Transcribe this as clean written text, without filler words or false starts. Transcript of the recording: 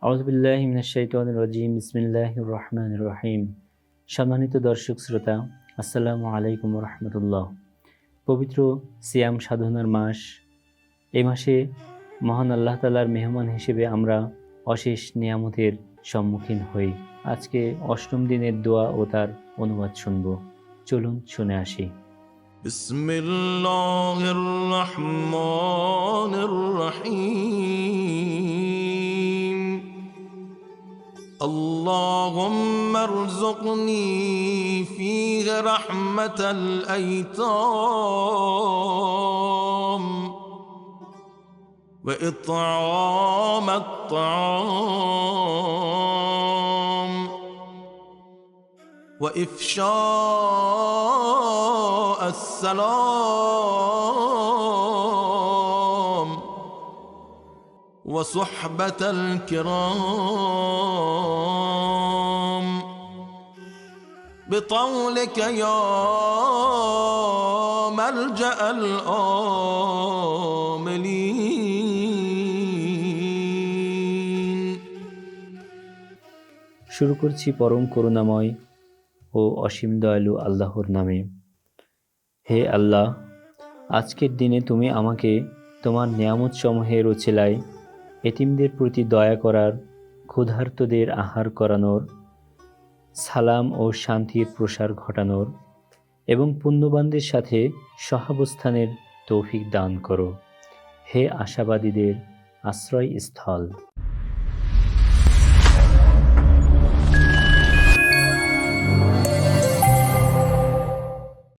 আউযুবিল্লাহি মিনাশ শাইতানির রাজিম। বিসমিল্লাহির রহমানির রহিম। সম্মানিত দর্শক শ্রোতা, আসসালামু আলাইকুম ওয়া রাহমাতুল্লাহ। পবিত্র সিয়াম সাধনার মাস। এই মাসে মহান আল্লাহ তাআলার মেহমান হিসেবে আমরা অশেষ নিয়ামতের সম্মুখীন হই। আজকে অষ্টম দিনের দোয়া ও তার অনুবাদ শুনব। চলুন শুনে আসি। বিসমিল্লাহির রহমানির রহিম। اللهم ارزقني فيه رحمة الأيتام وإطعام الطعام وإفشاء السلام وصحبة الكرام بطولك يا ملجأ الآملين। শুরু করছি পরম করুণাময় ও অসীম দয়ালু আল্লাহর নামে। হে আল্লাহ, আজকের দিনে তুমি আমাকে তোমার নিয়ামত সমূহের ওছিলায় এতিমদের প্রতি দয়া করার, ক্ষুধার্তদের আহার করানোর, সালাম ও শান্তির প্রসার ঘটানোর এবং পুণ্যবানদের সাথে সহাবস্থানের তৌফিক দান করো। হে আশাবাদীদের আশ্রয়স্থল।